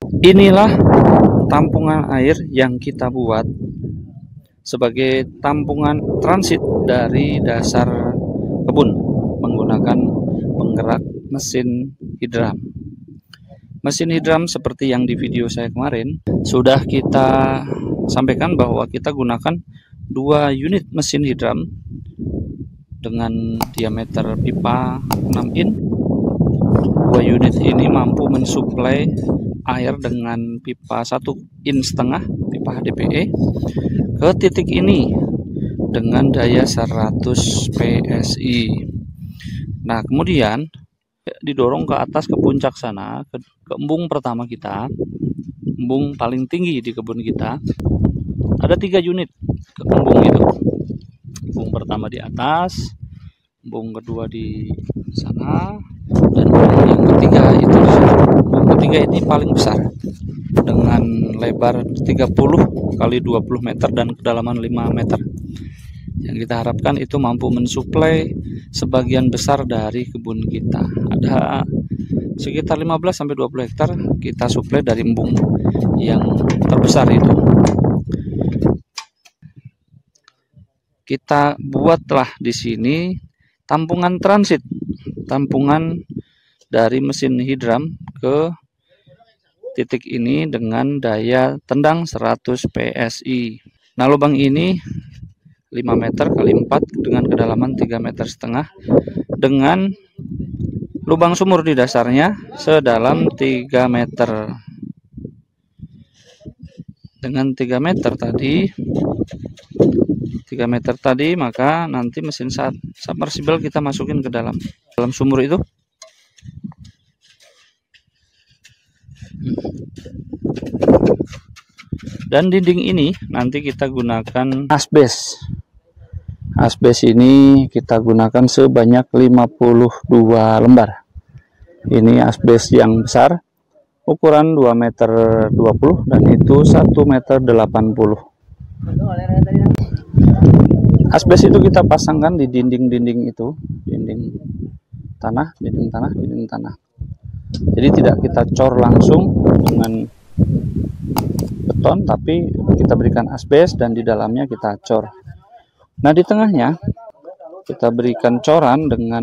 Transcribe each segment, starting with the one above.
Inilah tampungan air yang kita buat sebagai tampungan transit dari dasar kebun menggunakan penggerak mesin hidram. Mesin hidram seperti yang di video saya kemarin sudah kita sampaikan bahwa kita gunakan 2 unit mesin hidram dengan diameter pipa 6 in. 2 unit ini mampu mensuplai air dengan pipa 1,5 in pipa HDPE ke titik ini dengan daya 100 PSI. Nah, kemudian didorong ke atas ke puncak sana, ke embung pertama kita, embung paling tinggi di kebun kita. Ada 3 unit ke embung itu. Embung pertama di atas, embung kedua di sana, dan embung yang ketiga itu di sana. Embung ketiga ini paling besar dengan lebar 30 kali 20 meter dan kedalaman 5 meter. Yang kita harapkan itu mampu mensuplai sebagian besar dari kebun kita. Ada sekitar 15-20 hektar kita suplai dari embung yang terbesar itu. Kita buatlah di sini tampungan transit, tampungan dari mesin hidram ke titik ini dengan daya tendang 100 PSI. Nah, lubang ini 5 meter kali 4 dengan kedalaman 3,5 meter dengan lubang sumur di dasarnya sedalam 3 meter. Dengan 3 meter tadi, maka nanti mesin submersible kita masukin ke dalam sumur itu. Dan dinding ini nanti kita gunakan asbes. Asbes ini kita gunakan sebanyak 52 lembar. Ini asbes yang besar, ukuran 2,20 meter dan itu 1,80 meter. Asbes itu kita pasangkan di dinding-dinding itu, dinding tanah. Jadi tidak kita cor langsung dengan beton, tapi kita berikan asbes dan di dalamnya kita cor. Nah, di tengahnya kita berikan coran dengan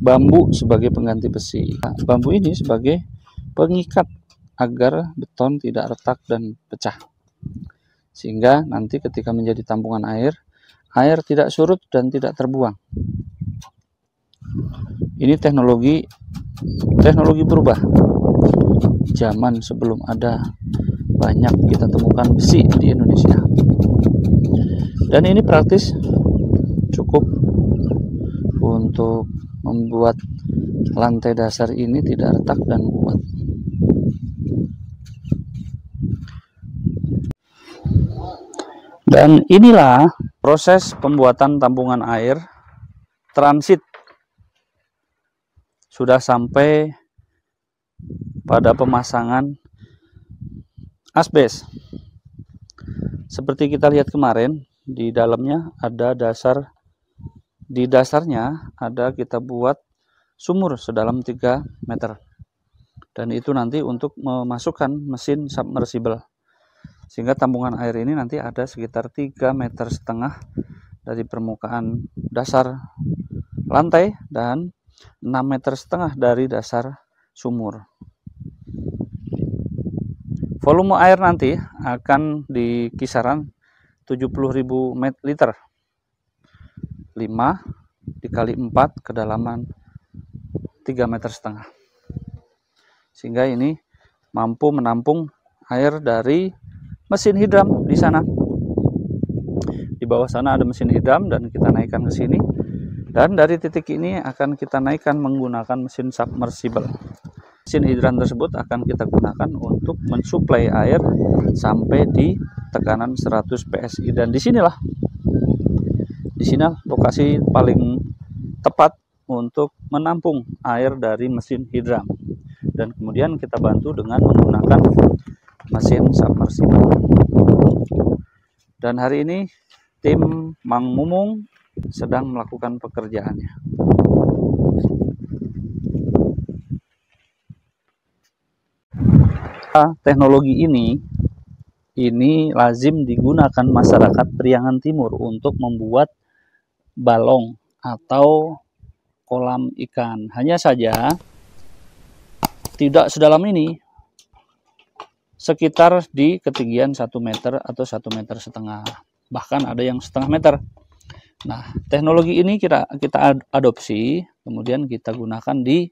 bambu sebagai pengganti besi. Nah, bambu ini sebagai pengikat agar beton tidak retak dan pecah. Sehingga nanti ketika menjadi tampungan air tidak surut dan tidak terbuang. Ini teknologi berubah. Zaman sebelum ada banyak kita temukan besi di Indonesia. Dan ini praktis, cukup untuk membuat lantai dasar ini tidak retak dan kuat. Dan inilah proses pembuatan tampungan air transit. Sudah sampai pada pemasangan asbes. Seperti kita lihat kemarin, di dalamnya ada di dasarnya ada kita buat sumur sedalam 3 meter. Dan itu nanti untuk memasukkan mesin submersible. Sehingga tampungan air ini nanti ada sekitar 3,5 meter dari permukaan dasar lantai dan 6,5 meter dari dasar sumur. Volume air nanti akan di kisaran 70.000 liter. 5 dikali 4 kedalaman 3,5 meter. Sehingga ini mampu menampung air dari mesin hidram di sana. Di bawah sana ada mesin hidram dan kita naikkan ke sini. Dan dari titik ini akan kita naikkan menggunakan mesin submersible. Mesin hidran tersebut akan kita gunakan untuk mensuplai air sampai di tekanan 100 PSI. Dan di sini lokasi paling tepat untuk menampung air dari mesin hidram. Dan kemudian kita bantu dengan menggunakan mesin submersible. Dan hari ini tim Mang Mumung sedang melakukan pekerjaannya. Teknologi ini lazim digunakan masyarakat Priangan Timur untuk membuat balong atau kolam ikan. Hanya saja tidak sedalam ini, sekitar di ketinggian 1 meter atau 1,5 meter, bahkan ada yang 0,5 meter. Nah, teknologi ini kita adopsi, kemudian kita gunakan di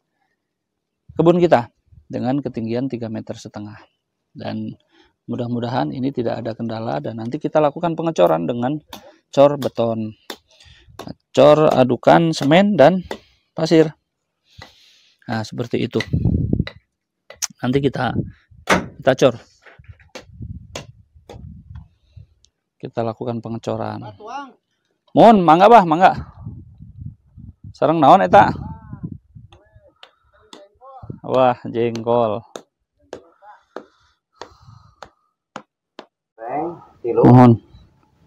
kebun kita dengan ketinggian 3,5 meter. Dan mudah-mudahan ini tidak ada kendala, dan nanti kita lakukan pengecoran dengan cor beton, cor adukan semen dan pasir. Nah, seperti itu. Nanti kita cor. Kita lakukan pengecoran. Mohon, mangga bah, mangga. Sareng naon eta? Wah, jengkol. Mohon.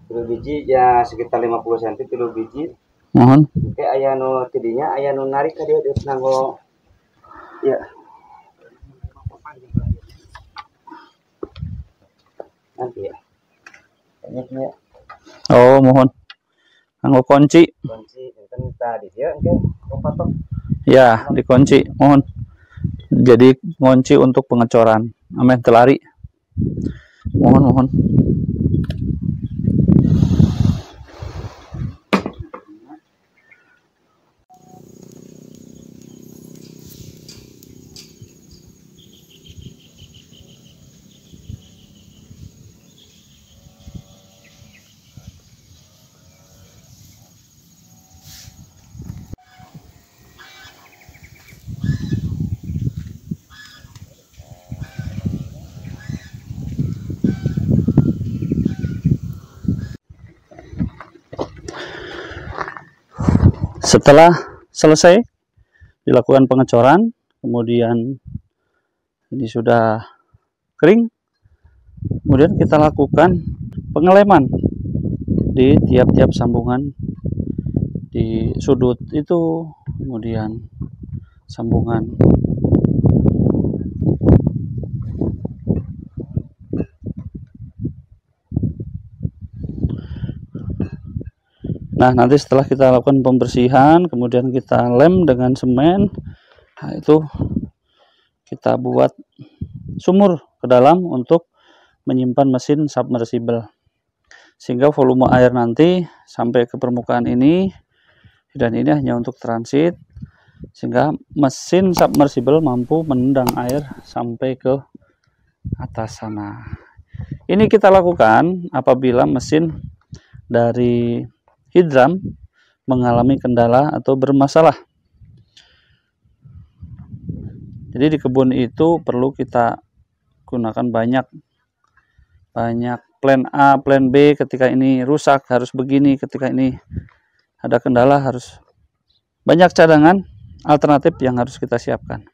3 biji ya sekitar 50 cm 3 biji. Mohon. Oke, aya nu tidinya aya nu narik ka dieu nanggo. Ya. Nanti ya. Kayaknya. Oh, mohon. Anggo kunci. Kunci enten tadi dia engke patok. Ya, dikunci. Mohon. Jadi kunci untuk pengecoran. Ameh telari. Mohon. Setelah selesai dilakukan pengecoran, kemudian ini sudah kering, kemudian kita lakukan pengeleman di tiap-tiap sambungan di sudut itu, kemudian sambungan. Nah, nanti setelah kita lakukan pembersihan, kemudian kita lem dengan semen, nah itu kita buat sumur ke dalam untuk menyimpan mesin submersible, sehingga volume air nanti sampai ke permukaan ini, dan ini hanya untuk transit, sehingga mesin submersible mampu menendang air sampai ke atas sana. Ini kita lakukan apabila mesin dari hidram mengalami kendala atau bermasalah. Jadi di kebun itu perlu kita gunakan banyak plan A, plan B, ketika ini rusak harus begini, ketika ini ada kendala harus banyak cadangan alternatif yang harus kita siapkan.